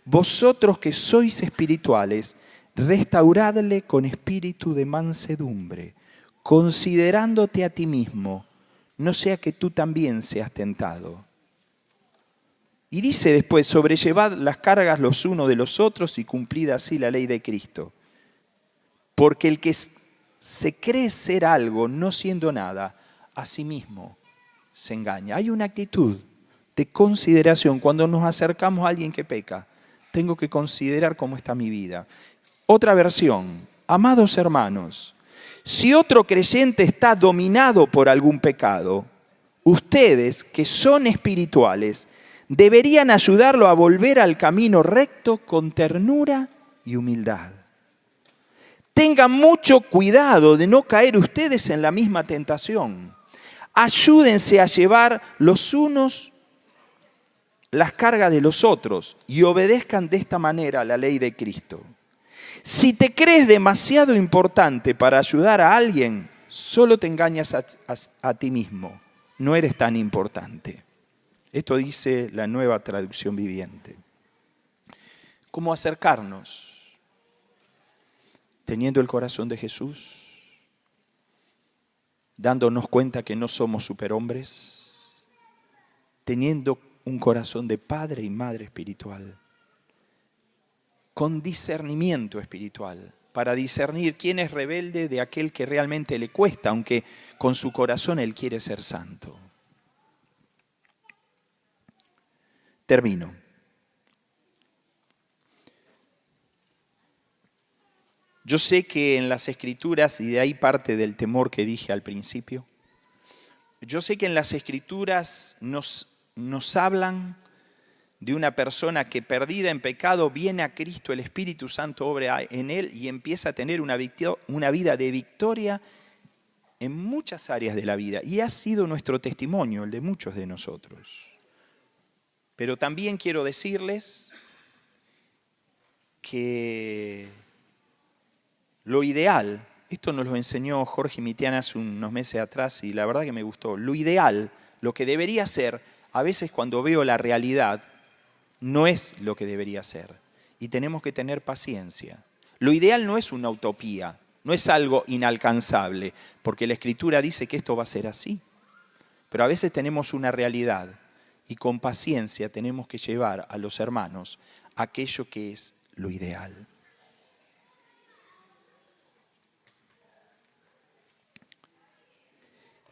vosotros que sois espirituales, restauradle con espíritu de mansedumbre, considerándote a ti mismo, no sea que tú también seas tentado. Y dice después, sobrellevad las cargas los unos de los otros y cumplid así la ley de Cristo. Porque el que se cree ser algo no siendo nada, a sí mismo se engaña. Hay una actitud de consideración. Cuando nos acercamos a alguien que peca, tengo que considerar cómo está mi vida. Otra versión, amados hermanos, si otro creyente está dominado por algún pecado, ustedes que son espirituales, deberían ayudarlo a volver al camino recto con ternura y humildad. Tengan mucho cuidado de no caer ustedes en la misma tentación. Ayúdense a llevar los unos las cargas de los otros y obedezcan de esta manera la ley de Cristo. Si te crees demasiado importante para ayudar a alguien, solo te engañas a ti mismo. No eres tan importante. Esto dice la Nueva Traducción Viviente. ¿Cómo acercarnos? Teniendo el corazón de Jesús, dándonos cuenta que no somos superhombres, teniendo un corazón de padre y madre espiritual, con discernimiento espiritual, para discernir quién es rebelde de aquel que realmente le cuesta, aunque con su corazón él quiere ser santo. Termino. Yo sé que en las Escrituras, y de ahí parte del temor que dije al principio, yo sé que en las Escrituras nos hablan de una persona que perdida en pecado viene a Cristo, el Espíritu Santo obra en él y empieza a tener una vida de victoria en muchas áreas de la vida. Y ha sido nuestro testimonio, el de muchos de nosotros. Pero también quiero decirles que lo ideal, esto nos lo enseñó Jorge Mitiana hace unos meses atrás y la verdad que me gustó, lo ideal, lo que debería ser, a veces cuando veo la realidad, no es lo que debería ser. Y tenemos que tener paciencia. Lo ideal no es una utopía, no es algo inalcanzable, porque la Escritura dice que esto va a ser así. Pero a veces tenemos una realidad y con paciencia tenemos que llevar a los hermanos aquello que es lo ideal.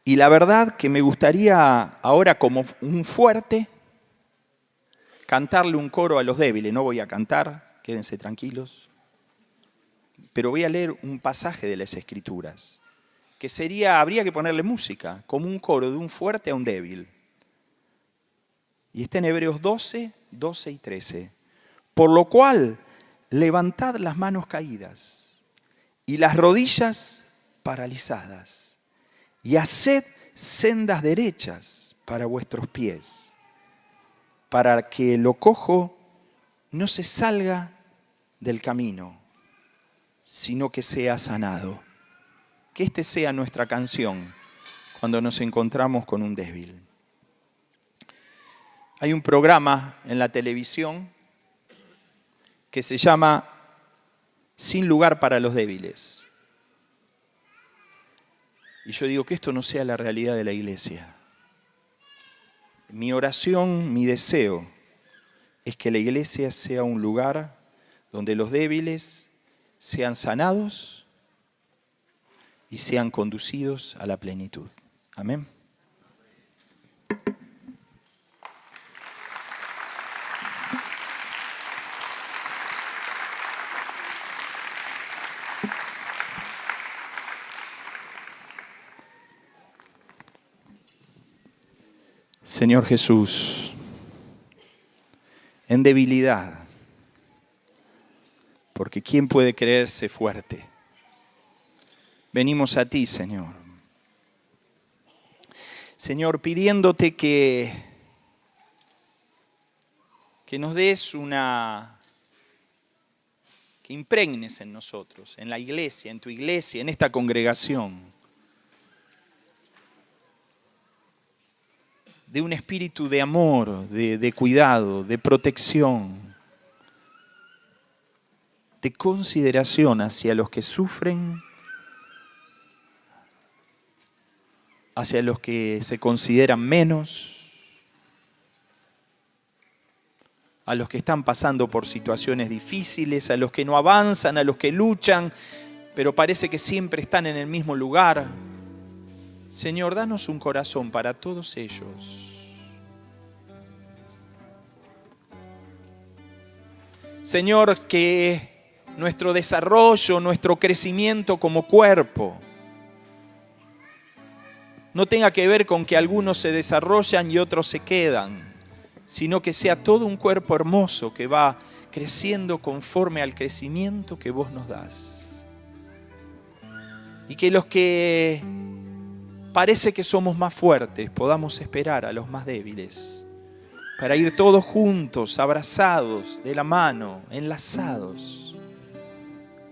Y la verdad que me gustaría ahora como un fuerte cantarle un coro a los débiles. No voy a cantar, quédense tranquilos. Pero voy a leer un pasaje de las Escrituras, que habría que ponerle música, como un coro de un fuerte a un débil. Y está en Hebreos 12, 12 y 13. Por lo cual, levantad las manos caídas y las rodillas paralizadas, y haced sendas derechas para vuestros pies, para que lo cojo no se salga del camino, sino que sea sanado. Que este sea nuestra canción cuando nos encontramos con un débil. Hay un programa en la televisión que se llama Sin lugar para los débiles. Y yo digo que esto no sea la realidad de la iglesia. Mi oración, mi deseo es que la iglesia sea un lugar donde los débiles sean sanados y sean conducidos a la plenitud. Amén. Señor Jesús, en debilidad, porque ¿quién puede creerse fuerte? Venimos a ti, Señor. Señor, pidiéndote que nos des que impregnes en nosotros, en la iglesia, en tu iglesia, en esta congregación, de un espíritu de amor, de cuidado, de protección, de consideración hacia los que sufren, hacia los que se consideran menos, a los que están pasando por situaciones difíciles, a los que no avanzan, a los que luchan, pero parece que siempre están en el mismo lugar. Señor, danos un corazón para todos ellos. Señor, que nuestro desarrollo, nuestro crecimiento como cuerpo no tenga que ver con que algunos se desarrollan y otros se quedan, sino que sea todo un cuerpo hermoso que va creciendo conforme al crecimiento que vos nos das. Y que los que parece que somos más fuertes podamos esperar a los más débiles, para ir todos juntos, abrazados, de la mano, enlazados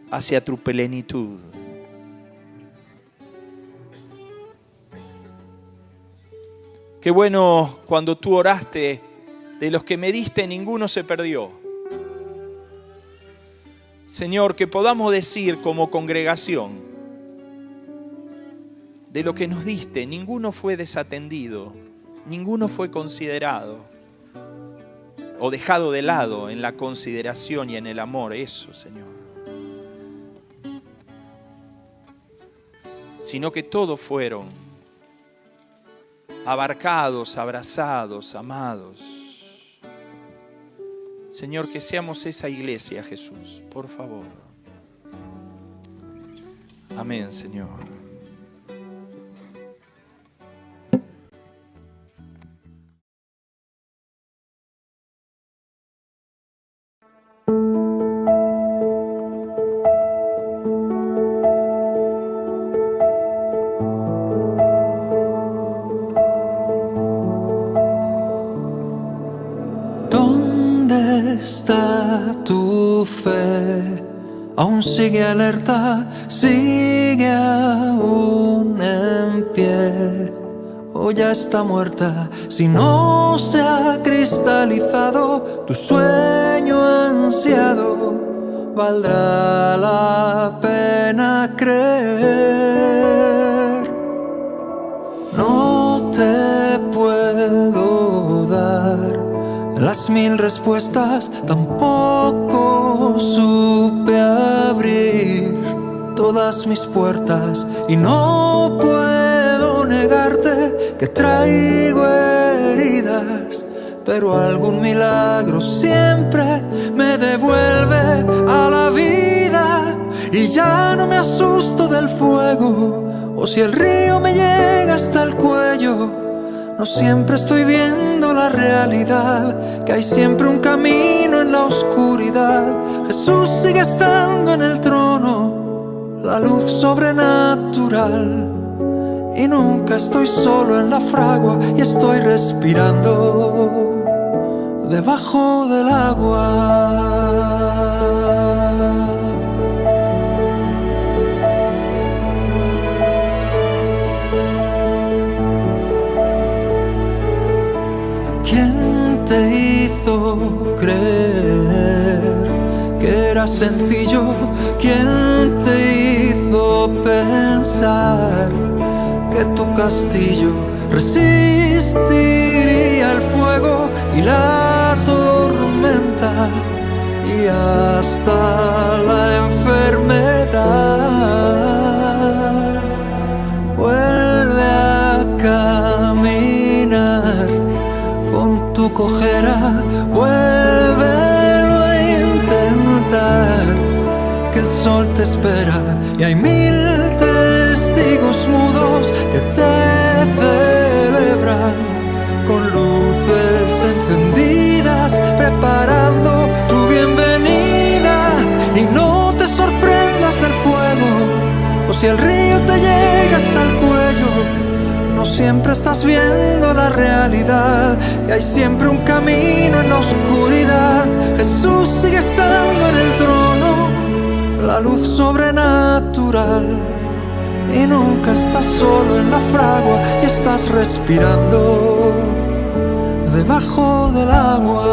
hacia tu plenitud. Qué bueno cuando tú oraste, de los que me diste ninguno se perdió. Señor, que podamos decir como congregación, de lo que nos diste, ninguno fue desatendido, ninguno fue considerado o dejado de lado en la consideración y en el amor. Eso, Señor. Sino que todos fueron abarcados, abrazados, amados. Señor, que seamos esa iglesia, Jesús, por favor. Amén, Señor. Está tu fe, aún sigue alerta, sigue aún en pie, o ya está muerta. Si no se ha cristalizado tu sueño ansiado, valdrá la pena creer. No te puedo dar las 1000 respuestas, tampoco supe abrir todas mis puertas, y no puedo negarte que traigo heridas, pero algún milagro siempre me devuelve a la vida, y ya no me asusto del fuego, o si el río me llega hasta el cuello. No siempre estoy viendo la realidad, que hay siempre un camino en la oscuridad. Jesús sigue estando en el trono, la luz sobrenatural. Y nunca estoy solo en la fragua, y estoy respirando debajo del agua. era sencillo. ¿Quién te hizo pensar que tu castillo resistiría el fuego y la tormenta y hasta la enfermedad? Vuelve a caminar con tu cojera, vuélvelo a intentar, que el sol te espera y hay 1000 testigos mudos que te celebran con luces encendidas, preparando tu bienvenida. Y no te sorprendas del fuego, o si el río te llega hasta el cuello, no siempre estás viendo la realidad, y hay siempre un camino en la oscuridad. Jesús sigue estando en el trono, la luz sobrenatural, y nunca estás solo en la fragua y estás respirando debajo del agua.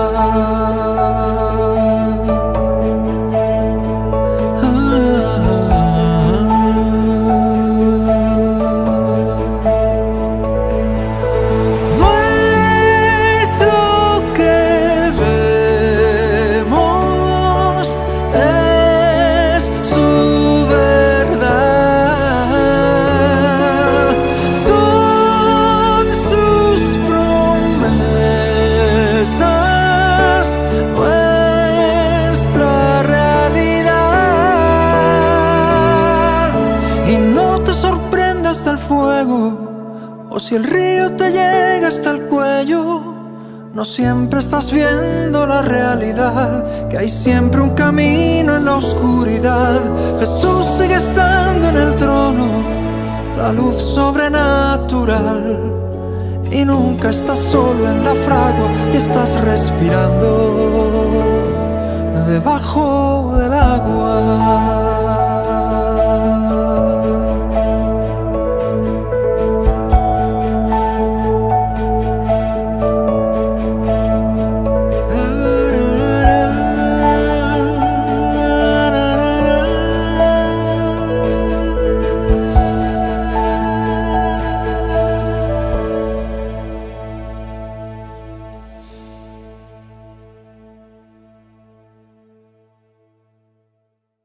O si el río te llega hasta el cuello, no siempre estás viendo la realidad, que hay siempre un camino en la oscuridad. Jesús sigue estando en el trono, la luz sobrenatural, y nunca estás solo en la fragua y estás respirando debajo del agua.